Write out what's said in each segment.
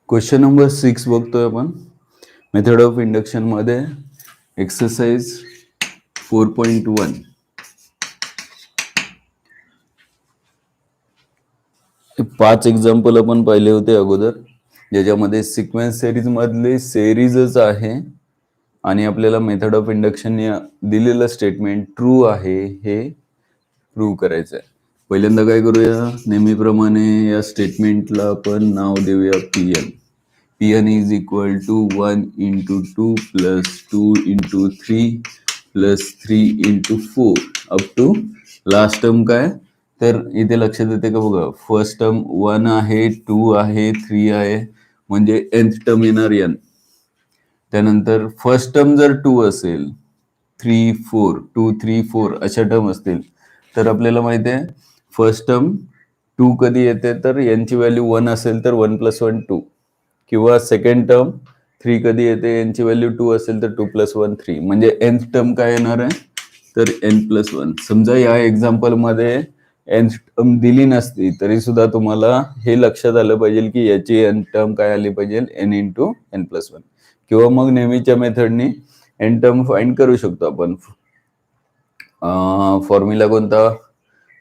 Question number 6 बघतोय आपण method of induction मध्ये एक्सरसाइज 4.1. पाच एक्झाम्पल आपण पाहिले होते अगोदर, ज्याच्यामध्ये सिक्वेन्स सिरीज मधले सिरीजच आहे आणि आपल्याला मेथड ऑफ इंडक्शन दिलेलं स्टेटमेंट ट्रू आहे हे प्रूव्ह करायचं आहे. पहिल्यांदा काय करूया, नेहमीप्रमाणे या स्टेटमेंटला आपण नाव देऊया PN. Pn is equal to 1 into 2 plus 2 into 3 plus 3 into 4 up to last term काय, तर इथे लक्षात येते का बघा, फर्स्ट टर्म 1 आहे, 2 आहे, 3 आहे, म्हणजे nth टर्म येणार n. त्यानंतर फर्स्ट टर्म जर 2 असेल, 3 4 2 3 4 अशा टर्म असतील तर आपल्याला माहिती आहे फर्स्ट टर्म 2 कधी येते, तर n ची व्हॅल्यू 1 असेल तर 1 + 1 2, किंवा सेकंड टर्म 3 कधी येते, यांची व्हॅल्यू 2 असेल तर 2 + 1 3, म्हणजे nth टर्म काय येणार आहे, तर n + 1. समजा या एक्झाम्पल मध्ये nth टर्म दिली नसती तरी सुद्धा तुम्हाला हे लक्षात आलं पाहिजे की याची n टर्म काय आली पाहिजे, n × n + 1. किंवा मग नेहमीच्या मेथडनी n टर्म फाइंड करू शकतो आपण. फॉर्म्युला कोणता,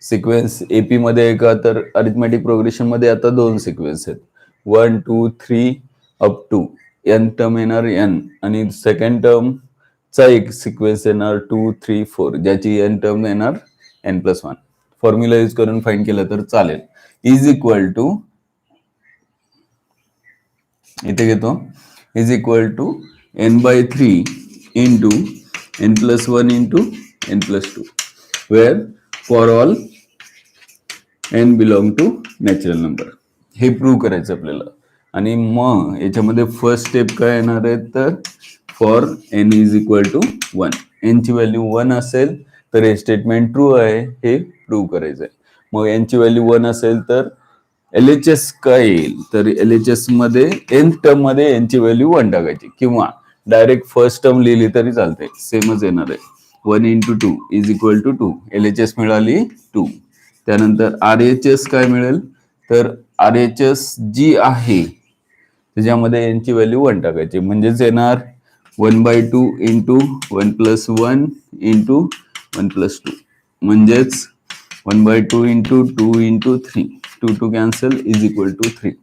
सिक्वेन्स एपी मध्ये आहे का, तर अरिथमेटिक प्रोग्रेशन मध्ये आता 2 सिक्वेन्स आहेत, 1 2 3 अप टू n टर्म येणार n, आणि सेकंड टर्म चा एक सिक्वेन्स येणार 2 3 4, ज्याची n टर्म येणार n + 1. फॉर्म्युला यूज करून फाइंड केलं तर चालेल. इज इक्वल टू, इथे घेतो, is equal to n/3 into n + 1 into n + 2, where for all n belong to natural number. हे प्रूव्ह करायचं आपल्याला. आणि मग याच्यामध्ये फर्स्ट स्टेप काय येणार आहे, तर for n is equal to 1, n ची व्हॅल्यू 1 असेल तर हे स्टेटमेंट ट्रू आहे हे प्रूव्ह करायचं आहे. मग n ची व्हॅल्यू 1 असेल तर LHS काय येईल, तर LHS मध्ये nth टर्म मध्ये n ची व्हॅल्यू 1 टाकायची, किंवा डायरेक्ट फर्स्ट टर्म लिहिली तरी चालते, सेमच येणार आहे. 1 × 2 इज इक्वल टू 2, LHS मिळाली 2. त्यानंतर RHS काय मिळेल, तर RHS जी आहे त्याच्यामध्ये n ची व्हॅल्यू 1 टाकायची, म्हणजेच येणार 1/2 इंटू 1 + 1 इंटू 1 + 2, म्हणजेच 1/2 into 2 into 3, 2 2 cancel, is equal to 3.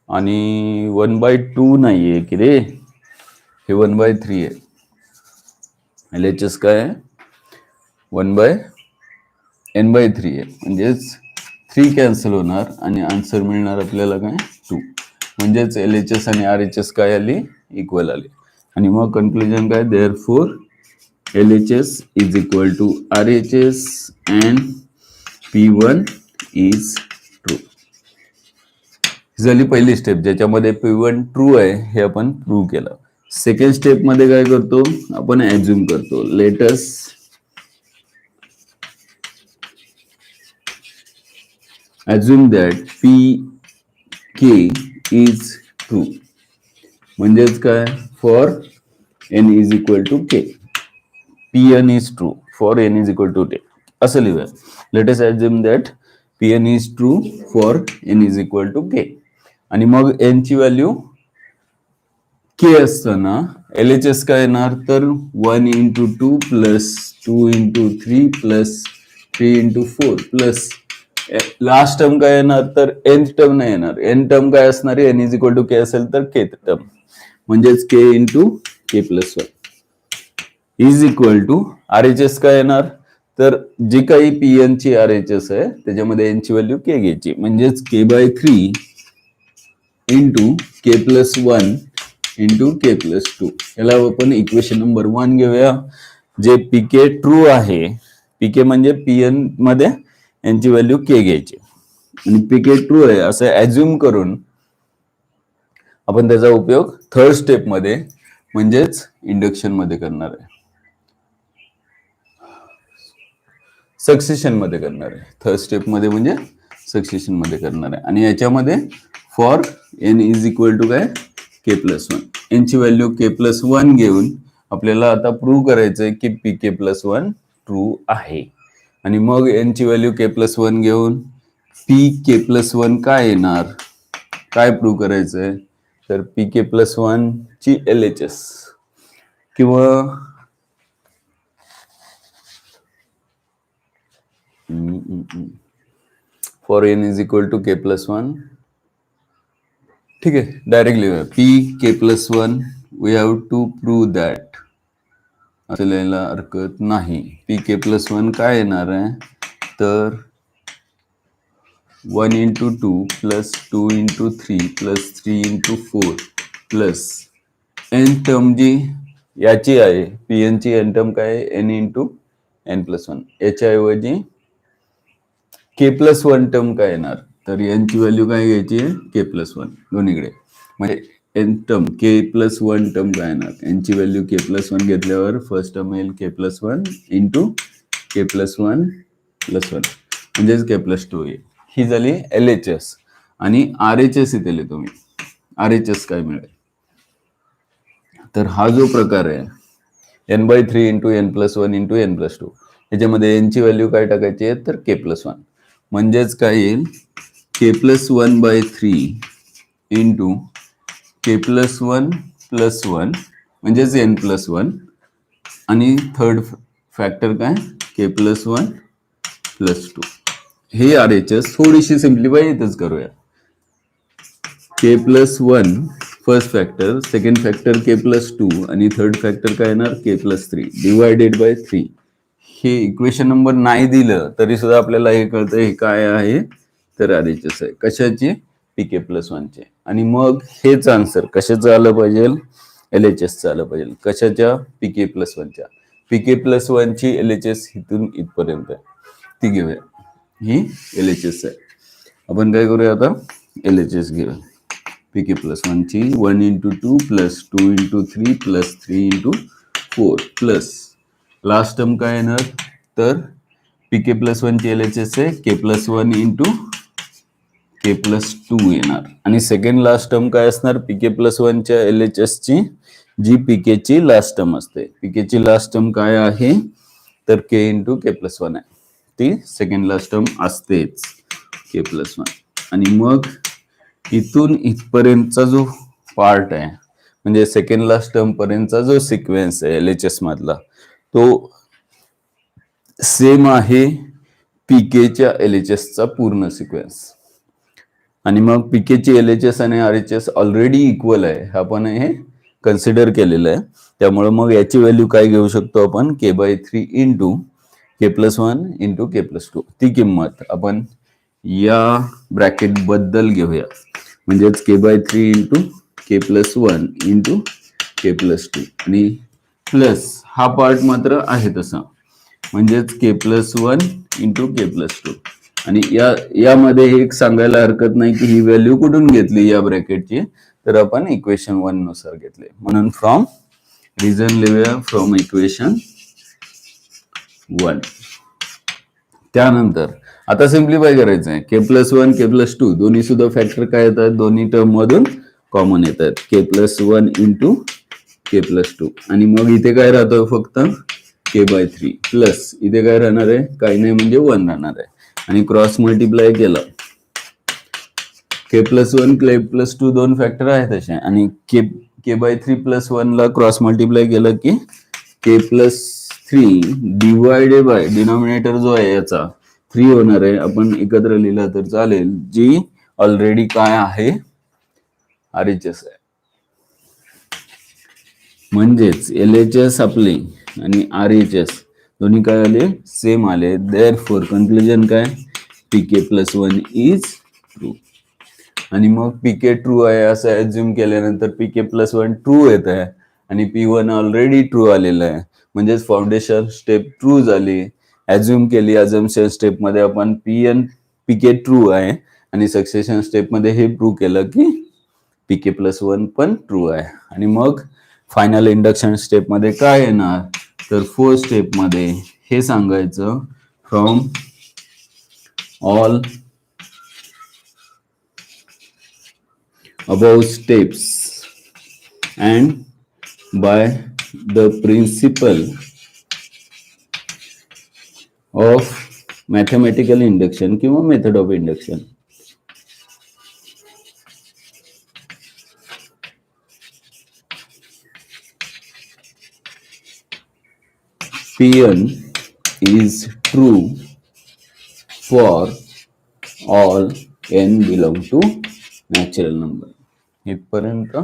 आणि 1/2 नाहीये की रे, हे 1/3 आहे. LHS काय आहे, 1/n/3 आहे, म्हणजेच 3 कॅन्सल होणार आणि आन्सर मिळणार आपल्याला काय, 2. म्हणजेच LHS आणि RHS काय आली, इक्वल आली. आणि मग कन्क्लुजन काय, therefore LHS is equal to RHS and P1 is true. झाली पहिली स्टेप, ज्याच्यामध्ये P1 ट्रू आहे हे आपण प्रूव्ह केलं. सेकंड स्टेप मध्ये काय करतो आपण, ऍझ्युम करतो. Let's assume that PK is true, म्हणजेच काय, फॉर n is equal to k, Pn is true for n is equal to k, असं लिहूया. Let's assume that Pn is true for n is equal to k. आणि मग n ची value k असताना LHS काय येणार, तर 1 × 2 plus 2 × 3 plus 3 × 4 plus last term काय येणार, तर nth टर्म नाही येणार, n टर्म काय असणार आहे, n is equal to k असेल तर kth टर्म, म्हणजेच k × k + 1 is equal to RHS काय येणार, तर जी काही Pn ची RHS आहे त्याच्यामध्ये n ची व्हॅल्यू k घ्यायची, म्हणजेच k/3 into k + 1 into k + 2. याला आपण इक्वेशन नंबर 1 घेऊया, जे PK ट्रू आहे. PK म्हणजे Pn मध्ये n ची व्हॅल्यू k घ्यायची आणि PK ट्रू आहे असं ऍझ्युम करून आपण त्याचा उपयोग थर्ड स्टेप मध्ये म्हणजेच इंडक्शन मध्ये करणार आहे, सक्सेशन मध्ये करणार आहे. थर्ड स्टेप मध्ये म्हणजे सक्सेशन मध्ये करणार आहे. आणि याच्यामध्ये for n is equal to काय, k + 1, n ची व्हॅल्यू k + 1 घेऊन आपल्याला आता प्रूव्ह करायचंय की PK + 1 ट्रू आहे. आणि मग यांची व्हॅल्यू के प्लस वन घेऊन पी के प्लस वन काय येणार, काय प्रूव्ह करायचंय, तर पी के प्लस वन ची एल एच एस किंवा for N is equal to K plus one. ठीक आहे, डायरेक्ट लिहूया P K plus one. We have to prove that, असं लिहायला हरकत नाही. पी के प्लस वन काय येणार आहे, तर 1 into 2 plus 2 into 3 plus 3 into 4 plus N term जी याची आहे पी एन ची एन टर्म काय आहे, N into N plus one. याच्याऐवजी के प्लस वन टर्म काय येणार, तर यांची व्हॅल्यू काय घ्यायची आहे, के प्लस वन दोन्हीकडे. म्हणजे एन टर्म के प्लस वन टर्म काय येणार, यांची व्हॅल्यू के प्लस वन घेतल्यावर फर्स्ट टर्म येईल k plus one into k plus one plus one म्हणजेच के प्लस टू येईल. ही झाली एल एच एस. आणि आर एच एस इथे लिहितो मी. आर एच एस काय मिळेल, तर हा जो प्रकार आहे N by three into N plus one into N plus two, याच्यामध्ये एनची व्हॅल्यू काय टाकायची आहे, तर के प्लस वन. म्हणजेच काय येईल, k plus one by three into k plus one plus one म्हणजेच एन प्लस वन आणि थर्ड फॅक्टर काय k plus one plus two. हे आर एच एस थोडीशी सिम्प्लिफाय इथंच करूया. K plus one first factor, second factor k plus two आणि third factor काय येणार k plus three divided by three. हे इक्वेशन नंबर नाही दिलं तरी सुद्धा आपल्याला हे कळतं हे काय आहे, तर आर एच एस आहे. कशाची, पी के प्लस वनचे. आणि मग हेच आन्सर कशाचं आलं पाहिजे, एल एच एसचं आलं पाहिजे. कशाच्या, पी के प्लस वनच्या. पी के प्लस वनची एल एच एस इथून इथपर्यंत आहे, ती घेऊया. ही एल एच एस आहे. आपण काय करूया आता, एल एच एस घेऊया. पी के प्लस वनची 1 into two plus 2 into three plus 3 into 4 plus last term काय येणार, तर पी के प्लस वनची एल एच एस आहे के plus one into k plus to येणार. आणि सेकंड लास्ट टर्म काय असणार, पी के प्लस वनच्या एल एच एस ची जी पी के ची लास्ट टर्म असते. पी के ची लास्ट टर्म काय आहे, तर के इंटू के प्लस वन आहे. ती सेकंड लास्ट टर्म असतेच के प्लस वन. आणि मग इथून इथपर्यंतचा जो पार्ट आहे म्हणजे सेकंड लास्ट टर्म पर्यंतचा जो सिक्वेन्स आहे एल एच एस मधला, तो सेम आहे पीकेच्या एल एच एसचा पूर्ण सिक्वेन्स. आणि मग पीकेची एल एच एस आणि R H S already equal आहे, आपण हे कन्सिडर केलेलं आहे. त्यामुळे मग याची व्हॅल्यू काय घेऊ शकतो आपण, k by three into k plus one into k plus two. ती किंमत आपण या ब्रॅकेट बद्दल घेऊया. म्हणजेच k by three into k plus one into k plus two आणि प्लस हा पार्ट मात्र आहे तसा, म्हणजेच k plus one into k plus two. आणि यामध्ये एक सांगायला हरकत नाही की ही व्हॅल्यू कुठून घेतली या ब्रॅकेटची, तर आपण इक्वेशन वन नुसार घेतले. म्हणून फ्रॉम रिझन लिहूया, फ्रॉम इक्वेशन वन. त्यानंतर आता सिम्प्लिफाय करायचं आहे. के plus one k plus to दोन्ही सुद्धा फॅक्टर काय येतात, दोन्ही टर्म मधून कॉमन येतात. के plus one into k plus two आणि मग इथे काय राहतं, फक्त के बाय थ्री प्लस इथे काय राहणार आहे, काही नाही म्हणजे वन राहणार आहे. आणि क्रॉस मल्टिप्लाय केलं, k plus one k plus two दोन फॅक्टर आहेत तसे, आणि k by three plus one ला क्रॉस मल्टिप्लाय केलं की k plus three divided by denominator जो आहे याचा थ्री होणार आहे. आपण एकत्र लिहिला तर चालेल, जी ऑलरेडी काय आहे, आर एच एस आहे. म्हणजेच एल एच एस आपले आणि आर एच एस दोन्ही काय आले, सेम आले. देअरफॉर कन्क्लुजन काय, P K plus one is true. आणि मग पी के ट्रू आहे असं ऍज्युम केल्यानंतर P K plus one true येत आहे आणि पी वन ऑलरेडी ट्रू आलेलं आहे. म्हणजेच फाउंडेशन स्टेप ट्रू झाली. ऍज्युम केली, अजम्पशन स्टेप मध्ये आपण पी के ट्रू आहे आणि सक्सेशन स्टेप मध्ये हे प्रूव्ह केलं की पी के प्लस वन पण ट्रू आहे. आणि मग फायनल इंडक्शन स्टेप मध्ये काय येणार, तर फोर्थ स्टेप मध्ये हे सांगायचं, from all above steps and by the principle of mathematical induction किंवा method of induction. Pn is true for all n belong to natural number. इथपर्यंत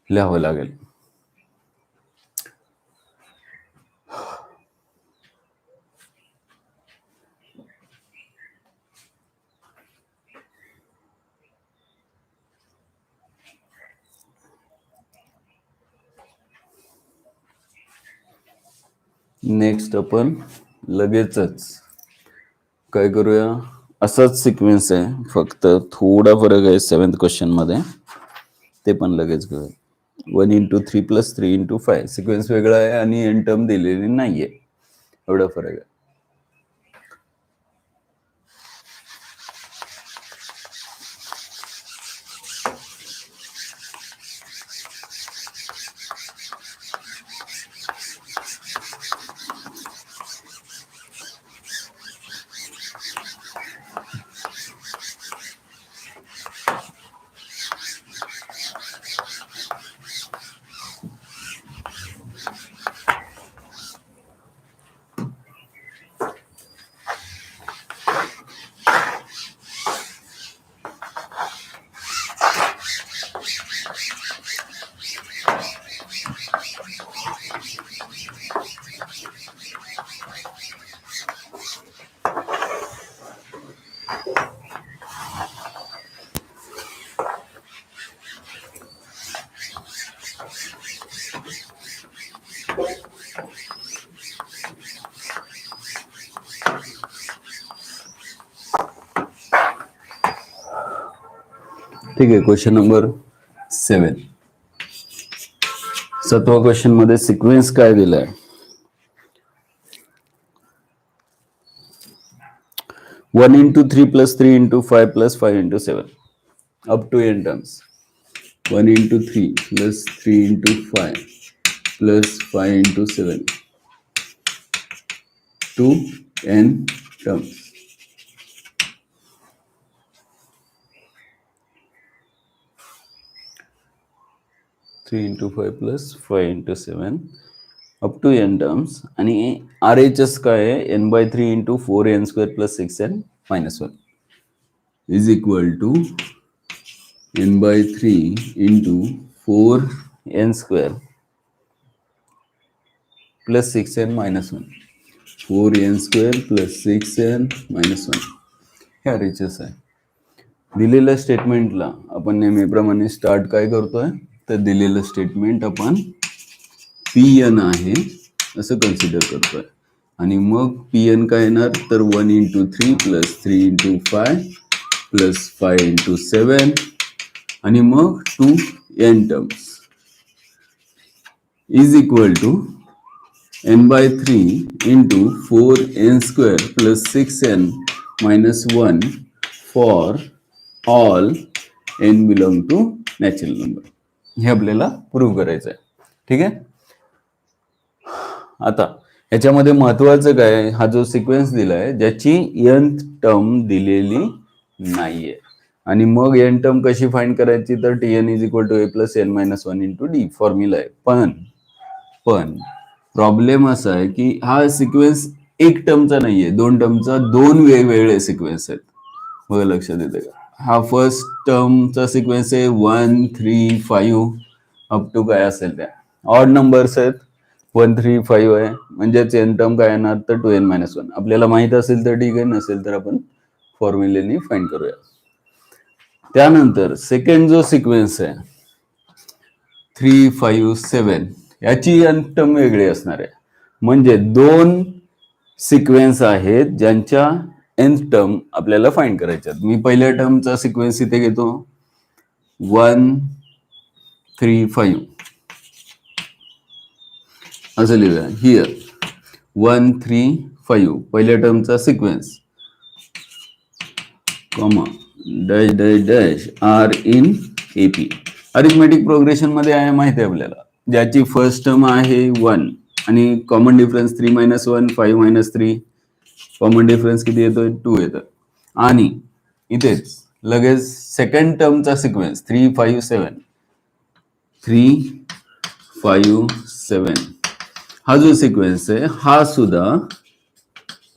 लिहावं लागेल. नेक्स्ट आपण लगेचच काय करूया, असाच सिक्वेन्स आहे, फक्त थोडा फरक आहे 7th क्वेश्चन मध्ये, ते पण लगेच घेऊया. 1 into 3 plus 3 into 5 सिक्वेन्स वेगळा आहे आणि एन टर्म दिलेली नाहीये, एवढा फरक आहे. ठीक आहे. Question number 7. 7व्या क्वेश्चन मध्ये सिक्वेन्स काय दिलाय, 1 into 3 plus 3 into 5 plus 5 into 7 up to n terms. 1 into 3 plus 3 into 5 plus 5 into 7 to n terms. Three into 5 plus 5 into 7 up to n terms. आणि RHS काय आहे, n/3 into 4n square plus 6n minus 1 is equal to n/3 into 4n square plus 6n minus 1. 4n square plus 6n minus 1 हे RHS आहे. दिलेल्या स्टेटमेंटला आपण नेहमीप्रमाणे start काय करतोय, तर दिलेलं स्टेटमेंट आपण Pn आहे असं कन्सिडर करतोय, आणि मग Pn काय येणार, तर 1 into 3 plus 3 into 5 plus 5 into 7 आणि मग 2n terms is equal to n/3 into 4n square plus 6n minus 1 for all n belong to natural number. हे आपल्याला प्रूव्ह करायचं आहे. ठीक आहे. आता ह्याच्यामध्ये महत्वाचं काय, हा जो सिक्वेन्स दिलाय ज्याची nth टर्म दिलेली नाहीये, आणि मग n टर्म कशी फाइंड करायची, तर Tn is equal to a plus n minus 1 into D formula आहे. पण प्रॉब्लेम असा आहे की हा सिक्वेन्स एक टर्मचा नाहीये, 2 टर्मचा, 2 वेगवेगळे सिक्वेन्स आहेत. बघा, लक्षात येते का, हा फर्स्ट टर्मचा सिक्वेन्स आहे 1 3 5 अप टू काय असेल त्या ऑड नंबर्स आहेत, 1 3 5 आहे, म्हणजेच एन टर्म काय येणार, तर 2n minus 1. आपल्याला माहित असेल तर ठीक आहे, नसेल तर आपण फॉर्म्युलेनी फाइंड करूया. त्यानंतर सेकंड जो सिक्वेन्स आहे 3 5 7 याची एन टर्म वेगळी असणार आहे. म्हणजे 2 सिक्वेन्स आहेत ज्यांच्या nth टर्म आपल्याला फाइंड करायच्यात. मी पहिल्या टर्मचा सिक्वेन्स इथे घेतो 1 3 5 असं लिहूया. हिअर 1 3 5 पहिल्या टर्मचा sequence, comma dash dash dash are in AP. Arithmetic progression मध्ये आहे माहिती आहे आपल्याला, ज्याची फर्स्ट टर्म आहे 1 आणि कॉमन डिफरन्स 3 - 1 5 - 3 कॉमन डिफरन्स किती येतोय 2 येतं. आणि इथेच लगेच सेकंड टर्मचा सिक्वेन्स 3 5 7 3 5 7 हा जो सिक्वेन्स आहे हा सुद्धा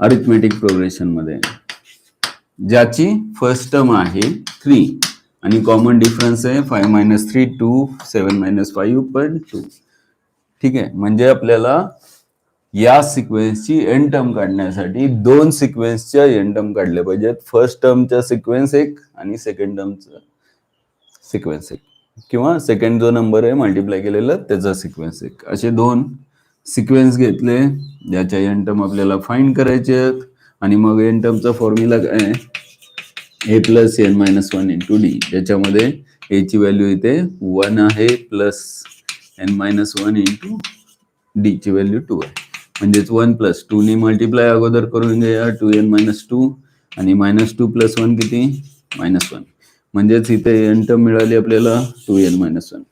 अरिथमेटिक प्रोग्रेशन मध्ये आहे. ज्याची फर्स्ट टर्म आहे 3 आणि कॉमन डिफरन्स आहे 5 - 3 2 7 - 5 पण 2. ठीक आहे, म्हणजे आपल्याला या सिक्वेन्सची एन टर्म काढण्यासाठी दोन सिक्वेन्सच्या एन टर्म काढल्या पाहिजेत. फर्स्ट टर्मचा सिक्वेन्स एक आणि सेकंड टर्मचा सिक्वेन्स एक, किंवा सेकंड जो नंबर आहे मल्टिप्लाय केलेला त्याचा सिक्वेन्स एक, असे दोन सिक्वेन्स घेतले ज्याच्या एन टर्म आपल्याला फाइंड करायचे आहेत. आणि मग एन टर्मचा फॉर्म्युला काय, a plus n minus one into d, ज्याच्यामध्ये ए ची व्हॅल्यू इथे 1 आहे plus n minus one into d ची व्हॅल्यू 2 आहे. म्हणजेच 1 + 2 ने मल्टिप्लाय अगोदर करून घ्या 2n - 2 आणि -2 + 1 किती -1. म्हणजेच इथे एन टर्म मिळाली आपल्याला 2n - 1.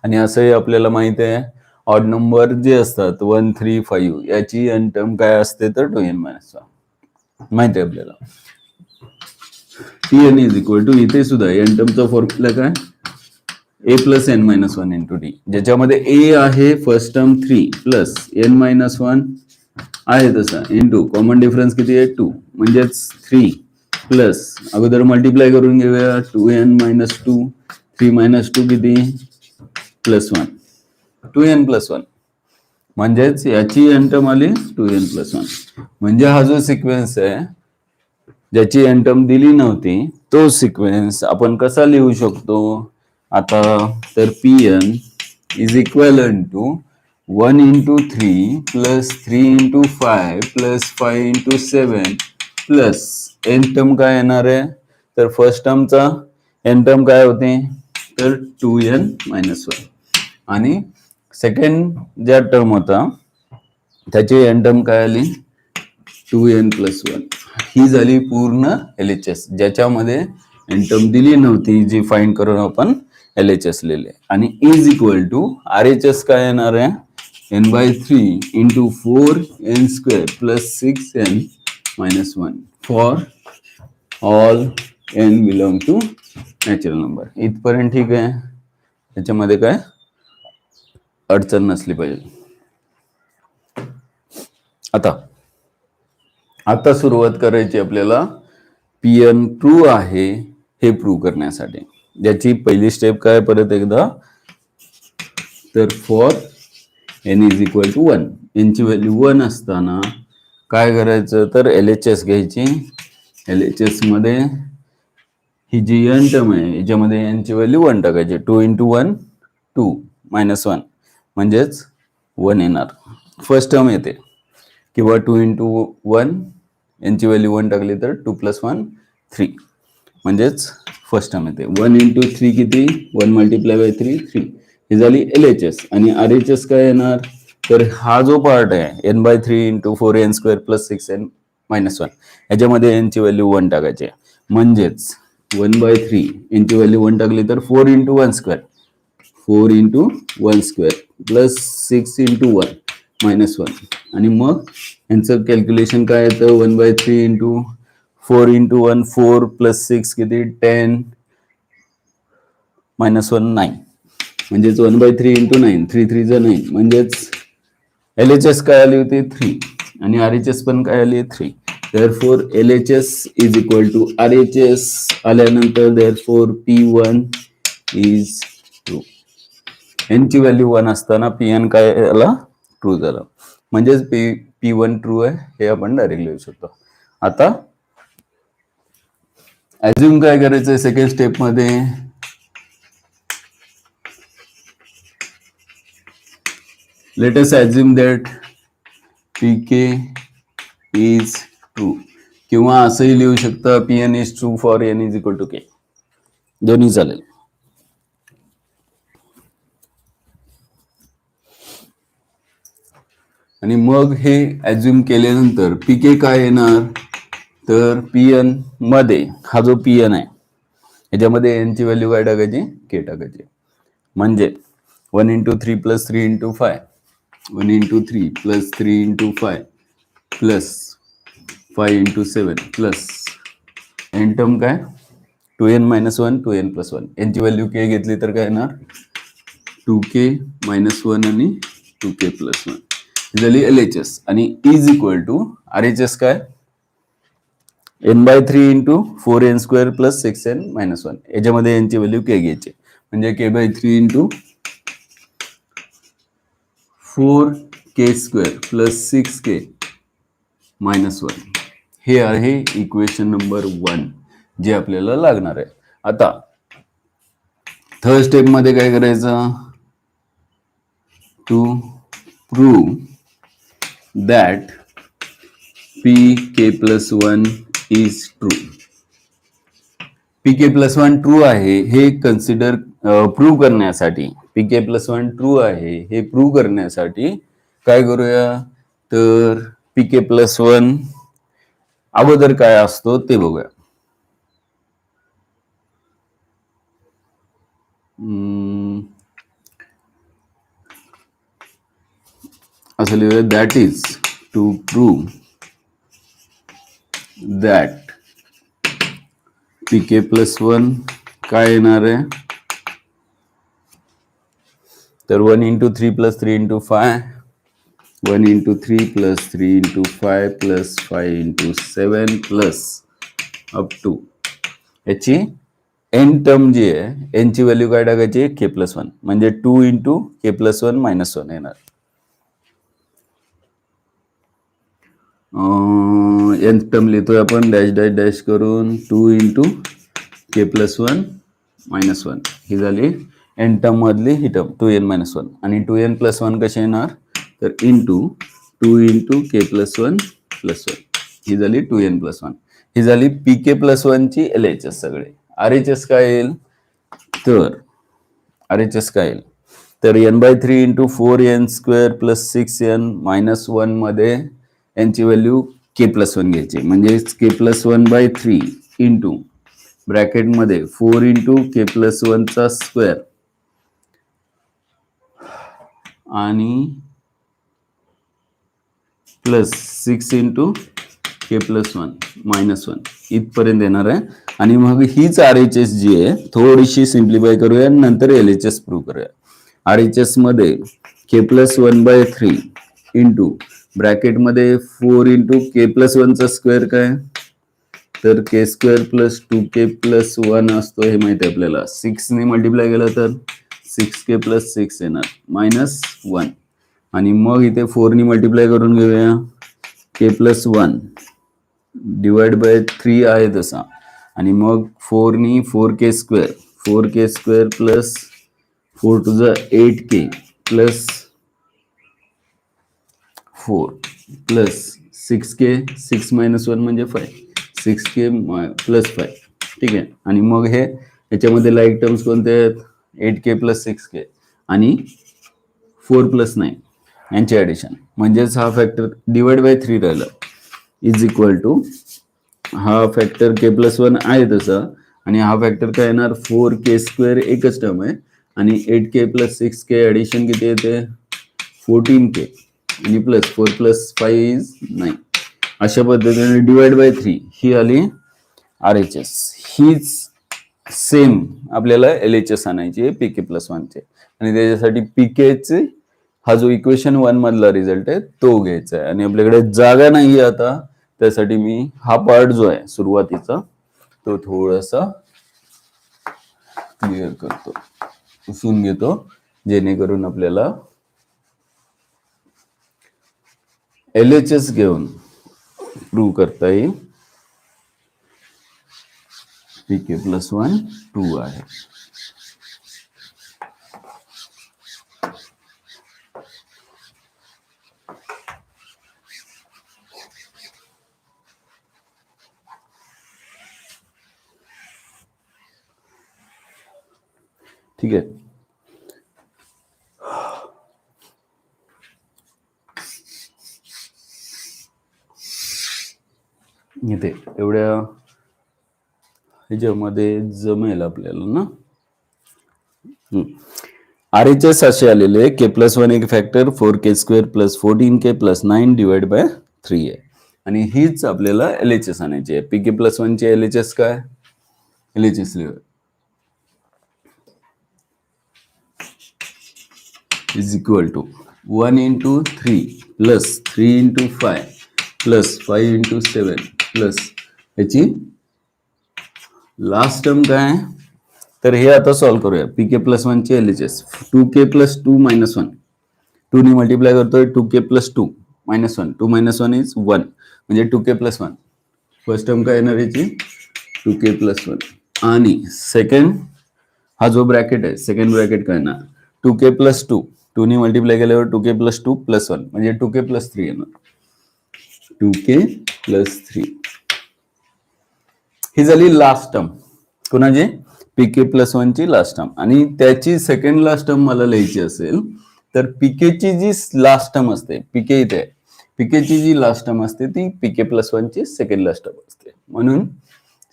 आणि असंही आपल्याला माहित आहे ऑड नंबर जे असतात 1 3 5 याची एन टर्म काय असते तर 2n - 1 माहिती आहे आपल्याला. Pn इज इक्वल टू इथे सुद्धा एन टर्मचा फॉर्म्युला काय a plus n minus one into d, ज्याच्यामध्ये ए आहे first term 3 plus n minus one आहे तसा इंटू कॉमन डिफरन्स किती आहे 2, म्हणजेच 3 प्लस अगोदर मल्टिप्लाय करून घेऊया 2n - 2 3 - 2 किती +1 2n + 1, म्हणजेच याची एन टर्म आली 2n + 1. म्हणजे हा जो सिक्वेन्स आहे ज्याची एन टर्म दिली नव्हती तो सिक्वेन्स आपण कसा लिहू शकतो आता, तर Pn is equal to 1 × 3 + 3 × 5 + 5 × 7 plus N term काय येणार आहे तर फर्स्ट टर्मचा एन टर्म काय होते तर 2n - 1 आणि सेकंड ज्या टर्म होता त्याची एन टर्म काय आली 2n + 1. ही झाली पूर्ण LHS ज्याच्यामध्ये एन टर्म दिली नव्हती जी फाइंड करून आपण LHS लिहिले. आणि इज इक्वल टू RHS काय येणार आहे n/3 × 4n² + 6n - 1 for all n belong to natural number. इथपर्यंत ठीक आहे, त्याच्यामध्ये काय अडचण नसली पाहिजे. आता सुरुवात करायची आपल्याला Pn ट्रू आहे हे प्रूव्ह करण्यासाठी. ज्याची पहिली स्टेप काय परत एकदा, तर for n is equal to 1 n ची व्हॅल्यू 1 असताना काय करायचं तर LHS घ्यायची. LHS मध्ये ही जी एन टर्म आहे याच्यामध्ये n ची व्हॅल्यू 1 टाकायची. 2 × 1 2 - 1 म्हणजेच 1 येणार फर्स्ट टर्म येते, किंवा 2 × 1 यांची व्हॅल्यू 1 टाकली तर 2 + 1 3 म्हणजेच फर्स्ट टर्म येते. 1 × 3 किती 1 × 3 3, ही झाली LHS. आणि RHS काय येणार तर हा जो पार्ट आहे n/3 × 4n² + 6n - 1 याच्यामध्ये n ची व्हॅल्यू 1 टाकायची. म्हणजेच 1/3 यांची व्हॅल्यू 1 टाकली तर 4 × 1² 4 × 1² + 6 × 1 - 1. आणि मग यांचं कॅल्क्युलेशन काय येतं 1/3 × 4 × 1 4 + 6 किती 10 - 1 9, म्हणजेच 1/3 × 9 3 3 = 9, म्हणजेच LHS काय आली होती 3 आणि RHS पण काय आली 3. therefore LHS is equal to RHS आल्यानंतर therefore P1 is true. n ची व्हॅल्यू 1 असताना Pn काय आला ट्रू झाला, म्हणजेच P1 ट्रू आहे हे आपण डायरेक्ट लिहू शकतो. आता अज्युम काय करायचंय सेकंड स्टेप मध्ये, let us assume that Pk is true, किंवा असंही लिहू शकता Pn is true for n is equal to k, दोन्ही चालेल. आणि मग हे अज्युम केल्यानंतर Pk काय येणार तर Pn मध्ये हा जो Pn आहे याच्यामध्ये n ची व्हॅल्यू काय टाकायची k टाकायची. म्हणजे 1 × 3 + 3 × 5 1 × 3 + 3 × 5 plus 5 into 7 plus N term काय 2n-1 2n+1 यांची व्हॅल्यू के घेतली तर काय येणार 2k-1 आणि 2k+1 झाली LHS आणि इज इक्वल टू RHS काय n/3 into 4n² plus 6n-1 याच्यामध्ये यांची व्हॅल्यू के घ्यायची म्हणजे k/3 into 4k² plus 6k-1 हे आहे इक्वेशन नंबर 1 जे आपल्याला लागणार आहे. आता थर्ड स्टेप मध्ये काय करायचं to prove that pk+1 is true. pk+1 true आहे हे कन्सिडर प्रूव्ह करण्यासाठी pk+1 ट्रू आहे हे प्रूव्ह करण्यासाठी काय करूया तर pk+1 अगोदर काय असतो ते बघूया. असं लिहूया that is to prove that pk+1 काय येणार आहे तर 1 into 3 plus 3 into 5 1 into 3 plus 3 into 5 plus 5 into 7 plus up to याची एन टर्म जी आहे यांची व्हॅल्यू काय टाकायची k+1 म्हणजे 2 इंटू k+1-1 येणार. एन टर्म लिहितोय आपण डॅश डॅश डॅश करून 2 इंटू k+1-1 ही झाली एन टर्म मधली ही टर्म 2n-1 आणि 2n+1 कसे येणार तर इंटू 2 इंटू k+1+1 ही झाली 2n+1 ही झाली pk+1 ची LHS सगळे. RHS काय येईल तर RHS काय येईल तर n/3 into 4n² plus 6n-1 मध्ये यांची व्हॅल्यू k+1 घ्यायची म्हणजे k+1/3 इंटू ब्रॅकेट मध्ये 4 इंटू k+1² आणि प्लस 6 इंटू k+1-1 इथपर्यंत येणार आहे. आणि मग हीच RHS जी आहे थोडीशी सिम्प्लिफाय करूया नंतर LHS प्रूव्ह करूया. RHS मध्ये k+1/3 इंटू ब्रॅकेट मध्ये 4 इंटू k+1² काय तर k² प्लस 2k+1 असतो हे माहिती आहे आपल्याला 6 ने मल्टिप्लाय केलं तर 6k+6 येणार -1 आणि मग इथे 4 ने मल्टिप्लाय करून घेऊया k+1 डिवाइड बाय 3 आहे तसा आणि मग 4 नी 4k² plus 4 to the 8k plus 4 plus 6k 6-1 म्हणजे 5 6k प्लस 5 ठीक आहे. आणि मग हे याच्यामध्ये लाईक टर्म्स कोणते आहेत 8k प्लस 6k आणि 4 + 9 यांचे ऍडिशन म्हणजेच हा फॅक्टर डिवाइड बाय 3 राहिला इज इक्वल टू हा फॅक्टर k+1 आहे तसा आणि हा फॅक्टर काय येणार 4k² एकच टर्म आहे आणि 8k प्लस 6k ऍडिशन किती येते 14k आणि प्लस 4 + 5 इज 9 अशा पद्धतीने डिवाइड बाय 3 ही आली RHS. हीच सेम आपल्याला LHS आणायची आहे pk+1 चे आणि त्याच्यासाठी pk चे हा जो इक्वेशन 1 मधला रिझल्ट आहे तो घ्यायचा आहे आणि आपल्याकडे जागा नाही आता त्यासाठी मी हा पार्ट जो आहे सुरुवातीचा तो थोडासा क्लिअर करतो पुसून घेतो जेणेकरून आपल्याला LHS घेऊन प्रूव्ह करता येईल pk+1 ट्रू आहे. ठीक आहे. इथे एवढ्या ह्याच्यामध्ये जमेल आपल्याला ना. RHS असे आलेले k+1 एक factor 4k² plus 14k plus 9 divide by 3 आहे आणि हीच आपल्याला LHS आणायची आहे. PK प्लस 1 ची LHS काय? LHS is equal to 1 into 3 plus 3 into 5 plus 5 into 7 plus याची लास्ट टर्म काय आहे? तर हे आता सॉल्व्ह करूया. PK प्लस 1 ची LHS 2K प्लस 2 मायनस 1, 2 ने मल्टिप्लाय करतोय 2K plus 2 minus 1, 2 minus 1 is 1 म्हणजे 2K प्लस 1. फर्स्ट टर्म काय येणार याची 2K प्लस 1 आणि सेकंड हा जो ब्रॅकेट आहे सेकंड ब्रॅकेट काय येणार 2K प्लस 2, 2 ने मल्टिप्लाय केल्यावर 2K प्लस 2 प्लस 1 म्हणजे 2K प्लस 3 येणार. 2K प्लस 3 ही झाली लास्ट टर्म. कोणाची? PK प्लस 1 ची लास्ट टर्म. आणि त्याची सेकंड लास्ट टर्म मला लिहायची असेल तर PK ची जी लास्ट टर्म असते, PK इथे PK ची जी लास्ट टर्म असते ती PK प्लस 1 ची सेकंड लास्ट टर्म असते. म्हणून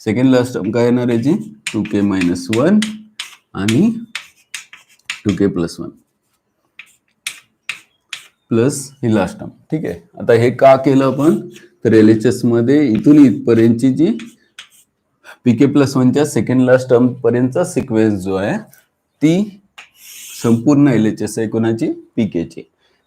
सेकंड लास्ट टर्म काय येणार याची 2K मायनस 1 आणि 2K प्लस 1 प्लस ही लास्ट टर्म. ठीक आहे. आता हे का केलं आपण तर LHS मध्ये इथून इथपर्यंतची जी PK प्लस 1 च्या सेकंड लास्ट टर्म पर्यंतचा सिक्वेन्स जो आहे ती संपूर्ण LHS आहे कोणाची PK ची,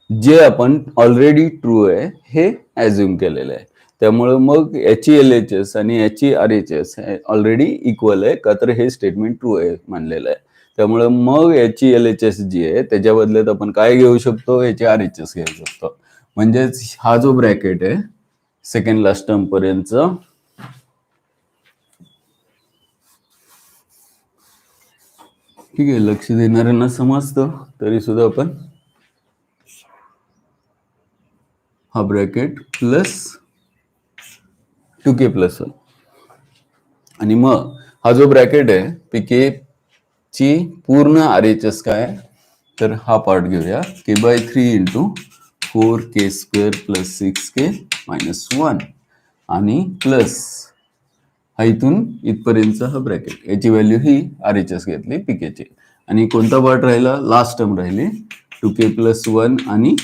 जे आपण ऑलरेडी ट्रू आहे हे ऍझ्युम केलेलं आहे. त्यामुळे मग याची LHS आणि याची RHS ऑलरेडी इक्वल आहे का तर हे स्टेटमेंट ट्रू आहे मानलेलं आहे. त्यामुळे मग याची LHS जी आहे त्याच्या बदल्यात आपण काय घेऊ शकतो याची RHS घेऊ शकतो. म्हणजेच हा जो ब्रॅकेट आहे सेकंड लास्ट टर्म पर्यंतचा ठीक आहे. लक्ष देणाऱ्यांना समजतं तरी सुद्धा आपण हा ब्रॅकेट प्लस 2K प्लस 1 आणि मग हा जो ब्रॅकेट आहे PK ची पूर्ण RHS काय तर हा पार्ट घेऊया K/3 into 4K square plus 6K minus 1 आणि प्लस हा इथून इथपर्यंतचा हा ब्रॅकेट याची व्हॅल्यू ही RHS घेतली PK ची आणि कोणता पार्ट राहिला लास्ट टर्म राहिली 2K प्लस 1 आणि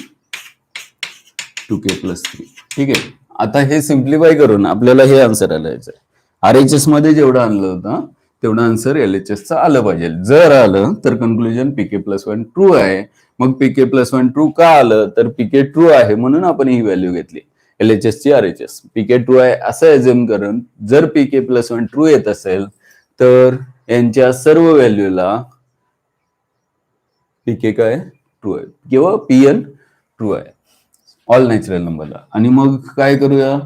2K प्लस 3. ठीक आहे. आता हे सिम्प्लिफाय करून आपल्याला हे आन्सर आलायचं आहे. RHS मध्ये जेवढं आणलं होतं तेवढं आन्सर LHS चं आलं पाहिजे. जर आलं तर कन्क्लुजन PK प्लस 1 ट्रू आहे. मग PK प्लस 1 ट्रू का आलं तर PK ट्रू आहे म्हणून आपण ही व्हॅल्यू घेतली LHS ची RHS. PK ट्रू आहे असं ऍझ्युम करून जर PK प्लस 1 ट्रू येत असेल तर यांच्या सर्व व्हॅल्यूला PK काय ट्रू आहे किंवा PN ट्रू आहे ऑल नॅचरल नंबरला. आणि मग काय करूया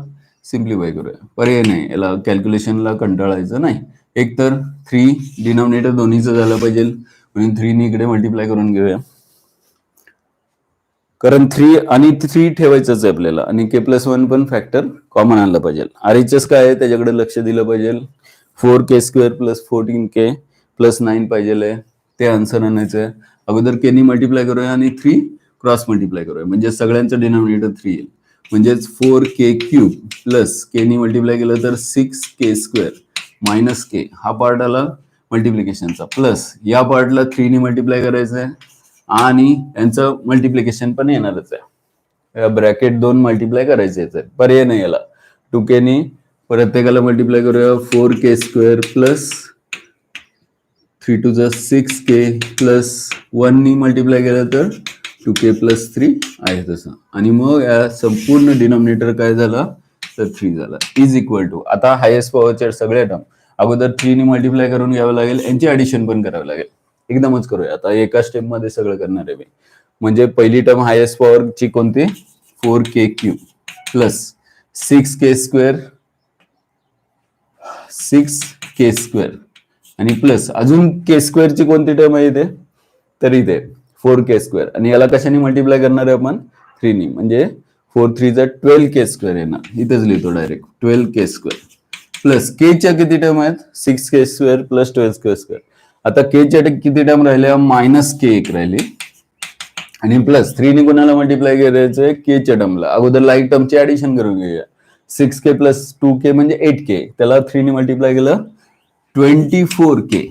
सिम्प्लिफाय करूया. पर्याय नाही याला कॅल्क्युलेशनला कंटाळायचं नाही. एक तर 3 डिनॉमिनेटर दोन्हीचं झालं पाहिजे म्हणून 3 ने इकडे मल्टिप्लाय करून घेऊया कारण 3 आणि 3 ठेवायचंच आहे आपल्याला आणि K प्लस 1 पण फॅक्टर कॉमन आणलं पाहिजे. RHS काय आहे त्याच्याकडे लक्ष दिलं पाहिजे. 4K square plus 14K plus 9 पाहिजे ते आन्सर आणायचं आहे. अगोदर K ने मल्टिप्लाय करूया आणि 3 क्रॉस मल्टिप्लाय करूया म्हणजे सगळ्यांचं डिनॉमिनेटर 3 येईल. म्हणजेच 4K क्यूब प्लस K ने मल्टिप्लाय केलं तर 6K स्क्वेअर मायनस K हा पार्ट आला मल्टिप्लिकेशनचा प्लस या पार्टला 3 ने मल्टिप्लाय करायचं आहे आणि यांचं मल्टिप्लिकेशन पण येणारच आहे. ब्रॅकेट 2 मल्टिप्लाय करायचे आहे. पर्याय नाही याला 2K ने प्रत्येकाला मल्टिप्लाय करूया 4K square plus 3 to the 6K plus 1 ने मल्टिप्लाय केलं तर 2K प्लस 3 आहे तसं आणि मग या संपूर्ण डिनॉमिनेटर काय झाला तर 3 झाला इज इक्वल टू आता हायेस्ट पॉवरच्या सगळ्या टर्म अगोदर 3 ने मल्टिप्लाय करून घ्यावं लागेल यांची ऍडिशन पण करावं लागेल. एकदमच करूया आता एका स्टेप मध्ये सगळं करणार आहे मी. म्हणजे पहिली टर्म हायेस्ट पॉवर ची कोणती 4K cube plus 6K square 6K square आणि प्लस अजून K स्क्वेअर ची कोणती टर्म आहे इथे तर इथे 4K स्क्वेअर आणि याला कशाने मल्टिप्लाय करणार आहे आपण 3 ने म्हणजे 4 3 चा 12K स्क्वेअर येणार. इथेच लिहितो direct 12K square plus K च्या किती टर्म आहेत 6K square plus 12K square. आता K च्या किती टर्म राहिल्या मायनस K एक राहिली आणि प्लस 3 ने कोणाला मल्टिप्लाय करायचंय K च्या टर्मला. अगोदर लाईक टर्मची ऍडिशन करून घेऊया 6K प्लस 2K म्हणजे 8K त्याला 3 ने मल्टिप्लाय केलं 24K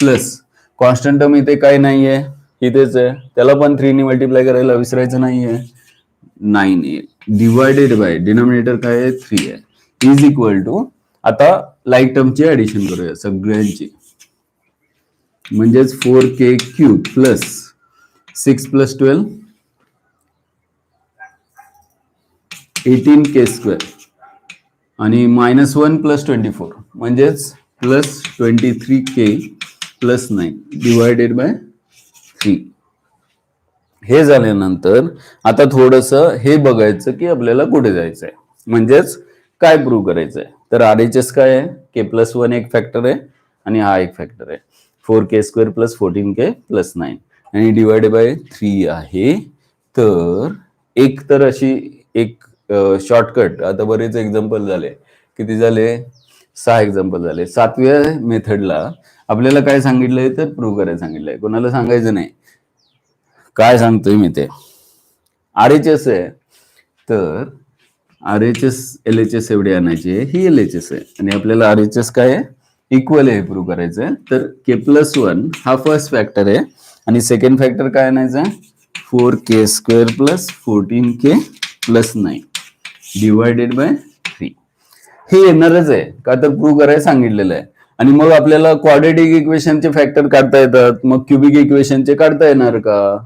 प्लस कॉन्स्टंट टर्म इथे काय नाहीये इथेच आहे त्याला पण 3 ने मल्टिप्लाय करायला विसरायचं नाहीये 9 येईल डिवायडेड बाय डिनॉमिनेटर काय आहे 3 आहे इज इक्वल टू, आता लाईक टर्मची ऍडिशन करूया सगळ्यांची, म्हणजेच 4k cube plus 6 plus 12 18k square आणि -1 प्लस 24 म्हणजेच plus 23k plus 9 divided by 3. हे झाल्यानंतर आता थोडस हे बघायचं की आपल्याला कुठे जायचंय, म्हणजेच काय प्रूव्ह करायचंय. तर RHS काय आहे, k+1 एक फॅक्टर आहे आणि हा एक फॅक्टर आहे 4k² प्लस 14k प्लस 9 आणि डिवाइडेड बाय 3 आहे. तर एक तर अशी एक शॉर्टकट, आता बरेच एक्झाम्पल झाले, किती झाले 6 एक्झाम्पल झाले. 7व्या मेथडला आपल्याला काय सांगितलंय तर प्रूव्ह करायला सांगितलंय, कोणाला सांगायचं नाही. काय सांगतोय मी ते RHS आहे, तर RHS LHS एवढे आणायचे, ही LHS आहे आणि आपल्याला RHS काय आहे इक्वल आहे प्रूव्ह करायचं आहे. तर k+1 हा फर्स्ट फॅक्टर आहे आणि सेकंड फॅक्टर काय आणायचा 4k² plus 14k plus 9 divided by 3. हे येणारच आहे का तर प्रूव्ह करायला सांगितलेलं आहे. आणि मग आपल्याला क्वाड्रेटिक इक्वेशनचे फॅक्टर काढता येतात, मग क्युबिक इक्वेशनचे काढता येणार का,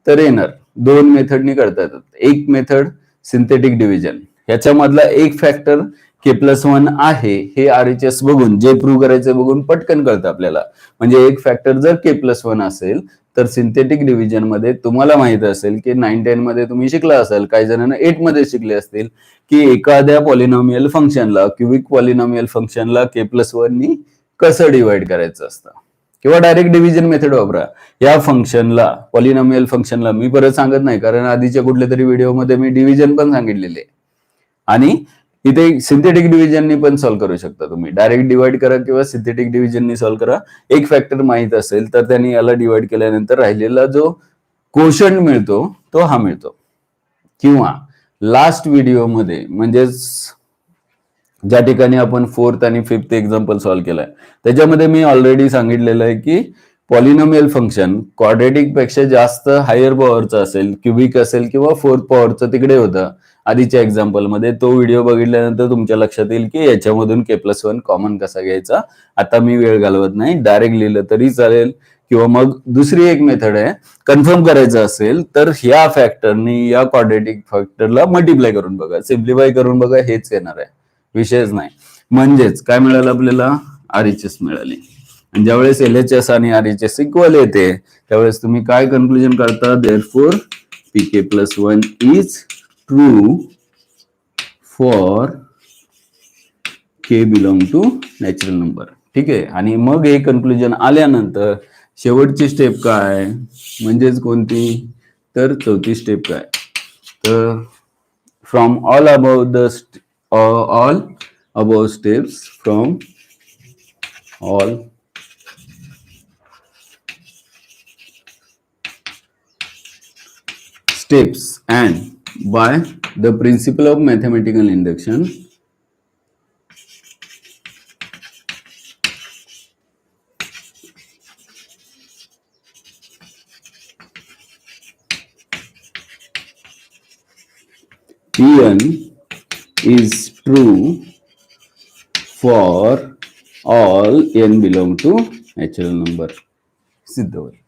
तर येणार. दोन मेथडनी करता येतात. एक मेथड सिंथेटिक डिव्हिजन, ह्याच्यामधला एक फॅक्टर k+1 आहे हे RHS बघून, जे प्रूव्ह करायचं बघून पटकन कळतं आपल्याला. म्हणजे एक फॅक्टर जर k+1 असेल तर सिंथेटिक डिव्हिजन मध्ये तुम्हाला माहित असेल की 9-10 मध्ये तुम्ही शिकला असाल, काही जणांना 8 मध्ये शिकले असतील की एखाद्या पॉलिनॉमियल फंक्शनला, क्युबिक पॉलिनॉमियल फंक्शनला k+1 नी कसं डिवाइड करायचं असतं, किंवा डायरेक्ट डिव्हिजन मेथड वापरा. या फंक्शनला, पॉलिनॉमियल फंक्शनला मी परत सांगत नाही कारण आधीच्या कुठल्या तरी व्हिडिओमध्ये मी डिव्हिजन पण सांगितलेले, आणि इथे सिंथेटिक डिव्हिजननी पण सॉल्व्ह करू शकता तुम्ही. डायरेक्ट डिवाइड करा किंवा सिंथेटिक डिव्हिजननी सॉल्व्ह करा. एक फॅक्टर माहित असेल तर त्यांनी याला डिवाइड केल्यानंतर राहिलेला जो कोशंट मिळतो तो हा मिळतो. किंवा लास्ट व्हिडिओमध्ये म्हणजेच ज्या ठिकाणी आपण 4th आणि 5th एक्झाम्पल सॉल्व्ह केलाय त्याच्यामध्ये मी ऑलरेडी सांगितलेलं आहे की पॉलिनॉमियल फंक्शन क्वाड्रेटिक पेक्षा जास्त हायर पॉवरचं असेल, क्युबिक असेल किंवा 4th पॉवरचं तिकडे होतं आधीच्या एक्झाम्पल मध्ये. तो व्हिडिओ बघितल्यानंतर तुमच्या लक्षात येईल की याच्यामधून k+1 कॉमन कसा घ्यायचा. आता मी वेळ घालवत नाही, डायरेक्ट लिहिलं तरी चालेल. किंवा मग दुसरी एक मेथड आहे, कन्फर्म करायचं असेल तर ह्या फॅक्टरनी या क्वाड्रेटिक फॅक्टरला मल्टिप्लाय करून बघा, सिम्प्लिफाय करून बघा, हेच येणार आहे, विषयच नाही. म्हणजेच काय मिळालं आपल्याला RHS मिळाली. आणि ज्यावेळेस LHS आणि RHS इक्वल येते त्यावेळेस तुम्ही काय कन्क्लुजन करता, therefore pk+1 is true for k belong to natural number. ठीक आहे. आणि मग हे कन्क्लुजन आल्यानंतर शेवटची स्टेप काय, म्हणजेच कोणती, तर चौथी स्टेप काय, तर from all about steps, from all steps and by the principle of mathematical induction, Pn is true for all n belong to natural number. सिद्ध होईल.